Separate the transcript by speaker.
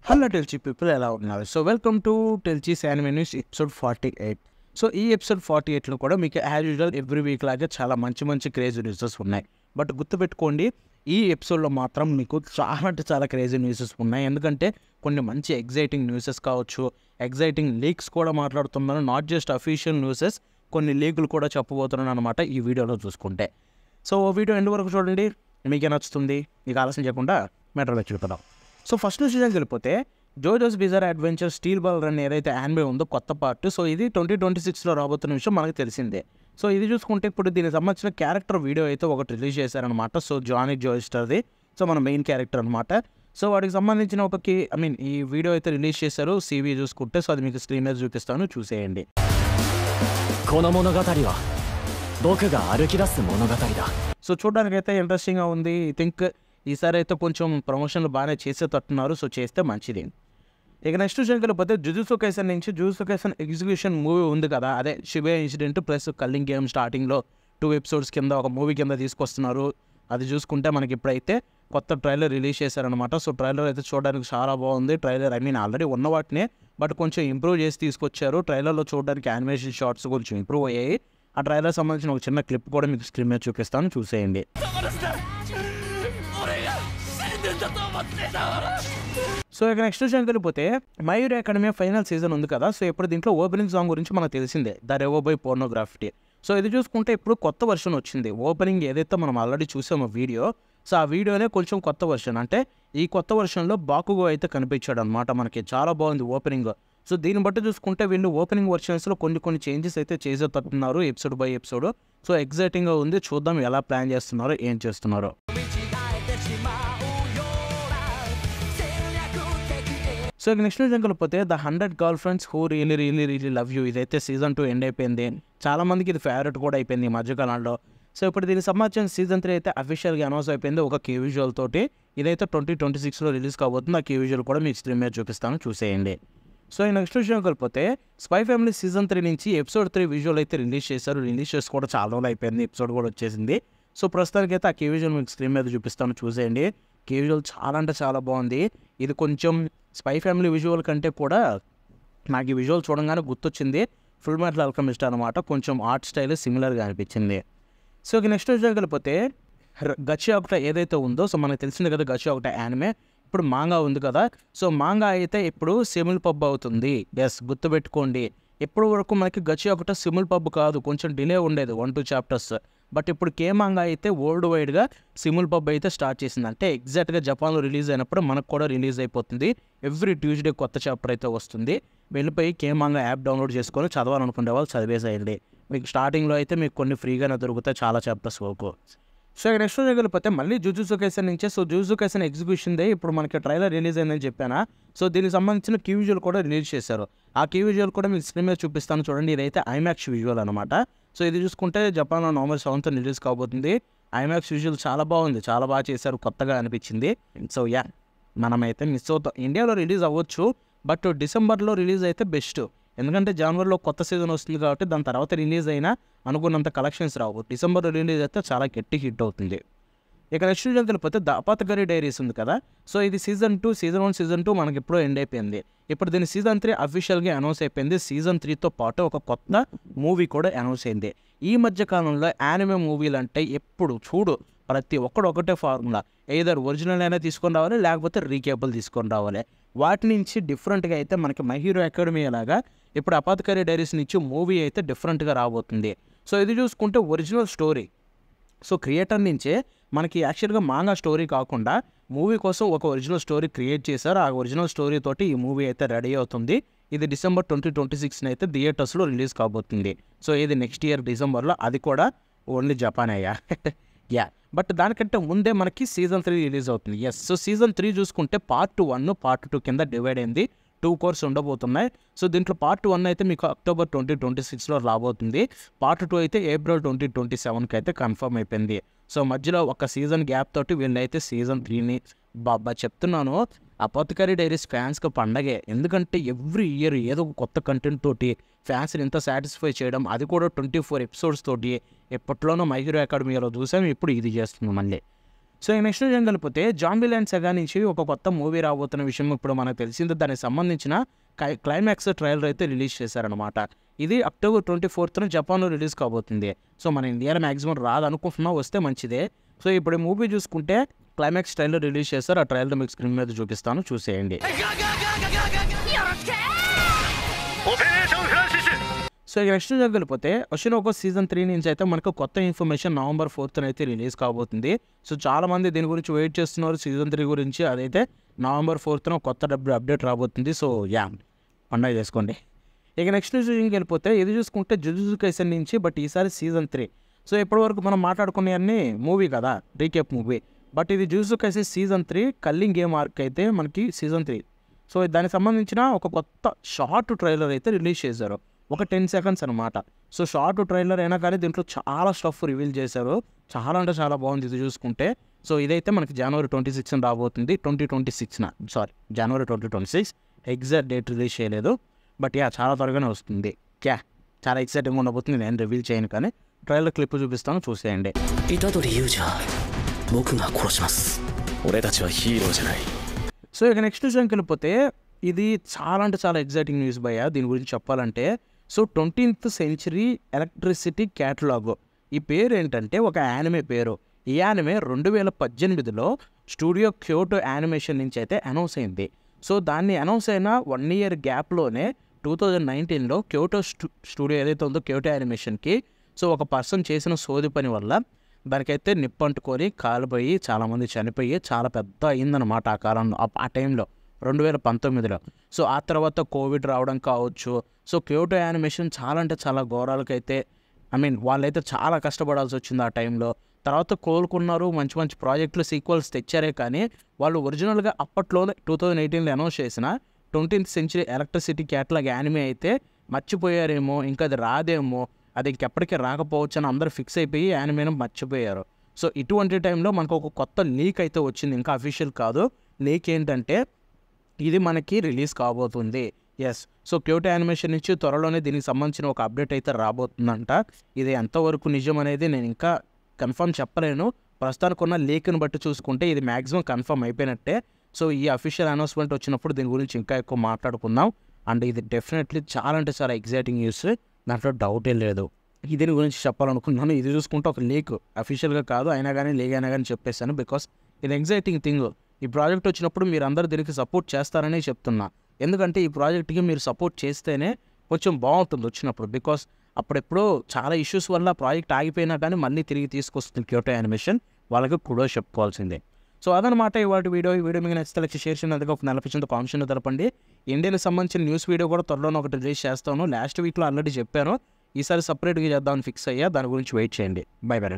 Speaker 1: Hello టెల్చి people ఎలా ఉన్నారు? So welcome to టెల్చీస్ యానిమే న్యూస్ ఎపిసోడ్ 48. సో ఈ ఎపిసోడ్ 48లో కూడా మీకు యాజ్ యూజువల్ ఎవ్రీ వీక్ లాగే చాలా మంచి మంచి క్రేజీ న్యూసెస్ ఉన్నాయి. బట్ గుర్తుపెట్టుకోండి, ఈ ఎపిసోడ్లో మాత్రం మీకు చాలా అంటే చాలా క్రేజీ న్యూసెస్ ఉన్నాయి. ఎందుకంటే కొన్ని మంచి ఎగ్జైటింగ్ న్యూసెస్ కావచ్చు, ఎగ్జైటింగ్ లీక్స్ కూడా మాట్లాడుతున్నాను. నాట్ జస్ట్ అఫీషియల్ న్యూసెస్, కొన్ని లీకులు కూడా చెప్పబోతున్నాను అనమాట ఈ వీడియోలో చూసుకుంటే. సో వీడియో ఎండ్ వరకు చూడండి, మీకే నచ్చుతుంది. మీకు ఆలస్యం చేయకుండా మ్యాటర్లో చూద్దాం. సో ఫస్ట్ సీజన్కి వెళ్ళిపోతే JoJo's bizarre adventure steel ball run ఏదైతే యానిమే ఉందో కొత్త పార్ట్, సో ఇది 2026లో రాబోతున్న విషయం మనకు తెలిసిందే. సో ఇది చూసుకుంటే ఇప్పుడు దీనికి సంబంధించిన క్యారెక్టర్ వీడియో అయితే ఒకటి రిలీజ్ చేశారనమాట. సో జానీ జోయిస్టర్ది, సో మన మెయిన్ క్యారెక్టర్ అనమాట. సో వాటికి సంబంధించిన ఈ వీడియో అయితే రిలీజ్ చేశారు. CV చూసుకుంటే, సో అది మీకు స్క్రీన్ మీద చూపిస్తాను, చూసేయండి. సో చూడడానికైతే ఇంట్రెస్టింగ్గా ఉంది. ఐ థింక్ ఈసారి అయితే కొంచెం ప్రమోషన్లు బాగానే చేసేటట్టున్నారు. సో చేస్తే మంచిది. ఇక నెక్స్ట్ విషయంకి వెళ్ళిపోతే జుజుత్సు కైసెన్ నుంచి జుజుత్సు కైసెన్ ఎగ్జిక్యూషన్ మూవీ ఉంది కదా, అదే షిబే ఇన్సిడెంట్ ప్లస్ కల్లింగ్ గేమ్ స్టార్టింగ్లో 2 ఎపిసోడ్స్ కింద ఒక మూవీ కింద తీసుకొస్తున్నారు. అది చూసుకుంటే మనకి ఇప్పుడైతే కొత్త ట్రైలర్ రిలీజ్ చేశారనమాట. సో ట్రైలర్ అయితే చూడడానికి చాలా బాగుంది. ట్రైలర్ ఆల్రెడీ ఉన్న వాటినే బట్ కొంచెం ఇంప్రూవ్ చేసి తీసుకొచ్చారు. ట్రైలర్లో చూడడానికి యానిమేషన్ షార్ట్స్ కొంచెం ఇంప్రూవ్ అయ్యాయి. ఆ ట్రైలర్ సంబంధించిన ఒక చిన్న క్లిప్ కూడా మీకు స్క్రీన్ మీద చూపిస్తాను, చూసేయండి. సో ఇక నెక్స్ట్ విషయానికి వెళ్ళిపోతే my hero academy final season ఉంది కదా. సో ఇప్పుడు దీంట్లో ఓపెనింగ్ సాంగ్ గురించి మనకు తెలిసిందే, ద రెవోబై పోర్నోగ్రాఫిటీ. సో ఇది చూసుకుంటే ఇప్పుడు కొత్త వర్షన్ వచ్చింది. ఓపెనింగ్ ఏదైతే మనం ఆల్రెడీ చూసామో వీడియో, సో ఆ వీడియోనే కొంచెం కొత్త వర్షన్. అంటే ఈ కొత్త వర్షన్లో బాకుగో అయితే కనిపించాడు అనమాట మనకి. చాలా బాగుంది ఓపెనింగ్. సో దీన్ని బట్టి చూసుకుంటే వీళ్ళు ఓపెనింగ్ వర్షన్స్లో కొన్ని చేంజెస్ అయితే చేసేటట్టున్నారు ఎపిసోడ్ బై ఎపిసోడ్. సో ఎగ్జైటింగ్గా ఉంది, చూద్దాం ఎలా ప్లాన్ చేస్తున్నారో, ఏం చేస్తున్నారో. సో ఇక నెక్స్ట్ న్యూస్ వెళ్ళిపోతే the 100 girl friends who really love you, ఇదైతే సీజన్ 2 ఎండ్ అయిపోయింది. చాలా మందికి ఇది ఫేవరెట్ కూడా అయిపోయింది ఈ మధ్యకాలంలో. సో ఇప్పుడు దీనికి సంబంధించిన సీజన్ 3 అయితే అఫీషియల్గా అనౌన్స్ అయిపోయింది ఒక కీ విజువల్ తోటి. ఇదైతే 2026లో రిలీజ్ కాబోతుంది. ఆ కీ విజువల్ కూడా మీకు స్క్రీన్ మీద చూపిస్తాను, చూసేయండి. సో ఈ నెక్స్ట్ విషయం వెళ్ళిపోతే స్పై ఫ్యామిలీ సీజన్ 3 నుంచి ఎపిసోడ్ 3 విజువల్ అయితే రిలీజ్ చేశారు. రిలీజ్ చేసి కూడా చాలా రోజులు అయిపోయింది, ఎపిసోడ్ కూడా వచ్చేసింది. సో ప్రస్తుతానికి అయితే ఆ కీ విజువల్ మీకు స్క్రీన్ మీద చూపిస్తాను, చూసేయండి. కీ విజువల్ చాలా అంటే చాలా బాగుంది. ఇది కొంచెం స్పై ఫ్యామిలీ విజువల్ కంటే కూడా నాకు ఈ విజువల్ చూడంగానే గుర్తొచ్చింది ఫుల్ మెటల్ ఆల్కెమిస్ట్ అనమాట. కొంచెం ఆర్ట్ స్టైల్ సిమిలర్గా అనిపించింది. సో ఇక నెక్స్ట్ విషయం వెళ్ళిపోతే గచ్చియా ఒకట ఏదైతే ఉందో, సో మనకు తెలిసింది కదా గచ్చియా ఒకట యానిమే. ఇప్పుడు మాంగా ఉంది కదా, సో మాంగా అయితే ఇప్పుడు సిమిల్ పబ్ అవుతుంది. ఎస్, గుర్తుపెట్టుకోండి. ఎప్పుడు వరకు మనకి గచ్చియా ఒకట సిమిల్ పబ్ కాదు, కొంచెం డిలే ఉండేది 1-2 చాప్టర్స్. బట్ ఇప్పుడు మాంగా అయితే వరల్డ్ వైడ్గా సిమిల్ పబ్ అయితే స్టార్ట్ చేసింది. అంటే ఎగ్జాక్ట్గా జపాన్లో రిలీజ్ అయినప్పుడు మనకు కూడా రిలీజ్ అయిపోతుంది. ఎవ్రీ ట్యూస్డే కొత్త చాప్టర్ అయితే వస్తుంది. వెళ్ళిపోయి మాంగా యాప్ డౌన్లోడ్ చేసుకొని చదవాలనుకునే వాళ్ళు చదివేసేయండి. మీకు స్టార్టింగ్లో అయితే మీకు కొన్ని ఫ్రీగానే దొరుకుతాయి చాలా చాప్టర్స్ వరకు. సో ఇక నెక్స్ట్ వెళ్ళిపోతే మళ్ళీ జుజుత్సు కైసెన్ నుంచే. సో జుజుత్సు కైసెన్ ఎగ్జిక్యూషన్దే ఇప్పుడు మనకి ట్రైలర్ రిలీజ్ అయిందని చెప్పానా. సో దీనికి సంబంధించిన కీ విజువల్ కూడా రిలీజ్ చేశారు. ఆ కీ విజువల్ కూడా మీకు స్క్రీన్ మీద చూపిస్తాను, చూడండి. ఇదైతే ఐమాక్స్ విజువల్ అనమాట. సో ఇది చూసుకుంటే జపాన్లో నవంబర్ 7th రిలీజ్ కాబోతుంది. ఐమాక్స్ విజువల్ చాలా బాగుంది, చాలా బాగా చేశారు, కొత్తగా అనిపించింది. సో మనమైతే మిస్ అవుతాం. ఇండియాలో రిలీజ్ అవ్వచ్చు, బట్ డిసెంబర్లో రిలీజ్ అయితే బెస్ట్. ఎందుకంటే జనవరిలో కొత్త సీజన్ వస్తుంది కాబట్టి దాని తర్వాత రిలీజ్ అయినా అనుకున్నంత కలెక్షన్స్ రావు. డిసెంబర్లో రిలీజ్ అయితే చాలా గట్టి హిట్ అవుతుంది. ఇక నెక్స్ట్ సీజన్ వెళ్ళిపోతే ద అపాతగరి డైరీస్ ఉంది కదా. సో ఇది సీజన్ 1 సీజన్ 2 మనకి ఎప్పుడో ఎండ్ అయిపోయింది. ఇప్పుడు దీని సీజన్ 3 అఫీషియల్గా అనౌన్స్ అయిపోయింది. సీజన్ 3తో పాటు ఒక కొత్త మూవీ కూడా అనౌన్స్ అయింది. ఈ మధ్య కాలంలో యానిమే మూవీలు అంటే ఎప్పుడు చూడు ప్రతి ఒక్కడు ఒకటే ఫార్ములా, ఏదర్ ఒరిజినల్ అయినా తీసుకొని రావాలి, లేకపోతే రీకేబుల్ తీసుకొని రావాలి. వాటి నుంచి డిఫరెంట్గా అయితే మనకి మై హీరో అకాడమీ లాగా ఇప్పుడు అపాతకరీ డైరీస్ నుంచి మూవీ అయితే డిఫరెంట్గా రాబోతుంది. సో ఇది చూసుకుంటే ఒరిజినల్ స్టోరీ. సో క్రియేటర్ నుంచే మనకి యాక్చువల్గా మాంగా స్టోరీ కాకుండా మూవీ కోసం ఒక ఒరిజినల్ స్టోరీ క్రియేట్ చేశారు. ఆ ఒరిజినల్ స్టోరీ తోటి ఈ మూవీ అయితే రెడీ అవుతుంది. ఇది డిసెంబర్ 2026 అయితే థియేటర్స్లో రిలీజ్ కాబోతుంది. సో ఇది నెక్స్ట్ ఇయర్ డిసెంబర్లో, అది కూడా ఓన్లీ జపాన్ బట్ దానికంటే ముందే మనకి సీజన్ 3 రిలీజ్ అవుతుంది. సో సీజన్ 3 చూసుకుంటే పార్ట్ 1 పార్ట్ 2 కింద డివైడ్ అయింది. 2 కోర్స్ ఉండబోతున్నాయి. సో దీంట్లో పార్ట్ 1 అయితే మీకు అక్టోబర్ 2026లో రాబోతుంది. పార్ట్ 2 అయితే ఏప్రిల్ 2027కి అయితే కన్ఫర్మ్ అయిపోయింది. సో మధ్యలో ఒక సీజన్ గ్యాప్ తోటి వీళ్ళైతే సీజన్ 3ని చెప్తున్నాను. అపాతకరీ డైరీస్ ఫ్యాన్స్కి పండగే. ఎందుకంటే ఎవ్రీ ఇయర్ ఏదో ఒక కొత్త కంటెంట్ తోటి ఫ్యాన్స్ని ఇంత సాటిస్ఫై చేయడం, అది కూడా 24 ఎపిసోడ్స్ తోటి. ఎప్పట్లోనో మై హీరో అకాడమీలో చూసాం, ఇప్పుడు ఇది చేస్తుంది మళ్ళీ. సో ఈ నెక్స్ట్ విషయం కలిపితే జాంబీల్యాండ్ సెగా నుంచి ఒక కొత్త మూవీ రాబోతున్న విషయం ఇప్పుడు మనకు తెలిసింది. దానికి సంబంధించిన క్లైమాక్స్ ట్రైలర్ అయితే రిలీజ్ చేశారనమాట. ఇది October 24th జపాన్లో రిలీజ్ కాబోతుంది. సో మన ఇండియాలో మ్యాక్సిమం రాదనుకుంటున్నా, వస్తే మంచిదే. సో ఇప్పుడు ఈ మూవీ చూసుకుంటే క్లైమాక్స్ ట్రైలర్ రిలీజ్ చేస్తారు. ఆ ట్రైలర్ మీకు స్క్రీన్ మీద చూపిస్తాను, చూసేయండి. సో ఇక నెక్స్ట్ వెళ్ళిపోతే ఒక సీజన్ 3 నుంచి అయితే మనకు కొత్త ఇన్ఫర్మేషన్ November 4th అయితే రిలీజ్ కాబోతుంది. సో చాలామంది దీని గురించి వెయిట్ చేస్తున్నారు సీజన్ 3 గురించి. అదైతే November 4th కొత్త అప్డేట్ రాబోతుంది. సో పండగ చేసుకోండి. ఇక నెక్స్ట్ సీజన్కి వెళ్ళిపోతే ఇది చూసుకుంటే జుజుత్సు కైసెన్ నుంచి, బట్ ఈసారి సీజన్ 3. సో ఇప్పటివరకు మనం మాట్లాడుకునే మూవీ కదా, రీకేప్ మూవీ. బట్ ఇది jujutsu Kaisen season 3 culling game arc అయితే మనకి సీజన్ 3. సో దానికి సంబంధించిన ఒక కొత్త షార్ట్ ట్రైలర్ అయితే రిలీజ్ చేశారు. ఒక 10 seconds అనమాట. సో షార్ట్ ట్రైలర్ అయినా కానీ దీంట్లో చాలా స్టఫ్ రివీల్ చేశారు. చాలా అంటే చాలా బాగుంది ఇది చూసుకుంటే. సో ఇదైతే మనకి January 26 రాబోతుంది. 2026 January 2026 ఎగ్జాక్ట్ డేట్ రిలీజ్ చేయలేదు. బట్ చాలా త్వరగానే వస్తుంది. చాలా ఎక్సైటింగ్గా ఉండబోతుంది. నేను రివీల్ చేయను కానీ ట్రైలర్ క్లిప్ చూపిస్తాను, చూసేయండి. సో ఇక నెక్స్ట్ విషయంకి వెళ్ళిపోతే ఇది చాలా అంటే చాలా ఎగ్జైటింగ్ న్యూస్ భయ్య. దీని గురించి చెప్పాలంటే so 20th century electricity catalogue, ఈ పేరు ఏంటంటే ఒక యానిమే పేరు. ఈ యానిమే 2018లో స్టూడియో క్యోటో యానిమేషన్ నుంచి అయితే అనౌన్స్ అయింది. సో దాన్ని అనౌన్స్ అయిన 1 year గ్యాప్లోనే 2019లో క్యోటో స్టూడియో ఏదైతే ఉందో క్యోటో యానిమేషన్కి సో ఒక పర్సన్ చేసిన సోది పని వల్ల దానికైతే నిప్పంటుకొని కాలిపోయి చాలామంది చనిపోయి చాలా పెద్ద అయిందనమాట ఆ కాలంలో, ఆ టైంలో 2019లో. సో ఆ తర్వాత కోవిడ్ రావడం కావచ్చు. సో క్యోటో యానిమేషన్ చాలా అంటే చాలా ఘోరాలకైతే వాళ్ళైతే చాలా కష్టపడాల్సి వచ్చింది ఆ టైంలో. తర్వాత కోలుకున్నారు, మంచి మంచి ప్రాజెక్టులు సీక్వెల్స్ తెచ్చారే కానీ వాళ్ళు ఒరిజినల్గా అప్పట్లోనే 2018లో అనౌన్స్ చేసిన 20th century electricity catalogue anime అయితే మర్చిపోయారేమో, ఇంకా అది రాదేమో, అది ఇంకెప్పటికీ రాకపోవచ్చు అని అందరూ ఫిక్స్ అయిపోయి యానిమేను మర్చిపోయారు. సో ఇటువంటి టైంలో మనకు ఒక కొత్త లీక్ అయితే వచ్చింది, ఇంకా అఫీషియల్ కాదు. లీక్ ఏంటంటే ఇది మనకి రిలీజ్ కాబోతుంది. సో క్యోటో యానిమేషన్ నుంచి త్వరలోనే దీనికి సంబంధించిన ఒక అప్డేట్ అయితే రాబోతుందంట. ఇది ఎంతవరకు నిజం అనేది నేను ఇంకా కన్ఫర్మ్ చెప్పలేను. ప్రస్తుతానికి ఉన్న లీక్ని బట్టి చూసుకుంటే ఇది మ్యాక్సిమం కన్ఫర్మ్ అయిపోయినట్టే. సో ఈ అఫీషియల్ అనౌన్స్మెంట్ వచ్చినప్పుడు దీని గురించి ఇంకా ఎక్కువ మాట్లాడుకుందాం. అండ్ ఇది డెఫినెట్లీ చాలా అంటే చాలా ఎగ్జైటింగ్ న్యూస్, దాంట్లో డౌటే లేదు. దీని గురించి చెప్పాలనుకున్నాను. ఇది చూసుకుంటే ఒక లీక్, అఫీషియల్గా కాదు, అయినా కానీ లీక్ అయినా కానీ చెప్పేశాను. బికాస్ ఇది ఎగ్జైటింగ్ థింగ్. ఈ ప్రాజెక్ట్ వచ్చినప్పుడు మీరు అందరూ దీనికి సపోర్ట్ చేస్తారని చెప్తున్నా. ఎందుకంటే ఈ ప్రాజెక్ట్కి మీరు సపోర్ట్ చేస్తేనే కొంచెం బాగుంటుంది వచ్చినప్పుడు. బికాస్ అప్పుడెప్పుడో చాలా ఇష్యూస్ వల్ల ప్రాజెక్ట్ ఆగిపోయినా కానీ మళ్ళీ తిరిగి తీసుకొస్తుంది క్యోటో యానిమేషన్. వాళ్ళకి కూడా చెప్పుకోవాల్సిందే. సో అదనమాట ఇవాటి వీడియో. ఈ వీడియో మీకు నచ్చితే లైక్ షేర్ చేయండి. ఒక 40% కామెంట్స్ తెలపండి. ఇండియాకి సంబంధించిన న్యూస్ వీడియో కూడా త్వరలోనే ఒకటి రిలీజ్ చేస్తాను. లాస్ట్ వీక్లో ఆల్రెడీ చెప్పాను, ఈసారి సపరేట్గా చేద్దామని ఫిక్స్ అయ్యా. దాని గురించి వెయిట్ చేయండి. By by.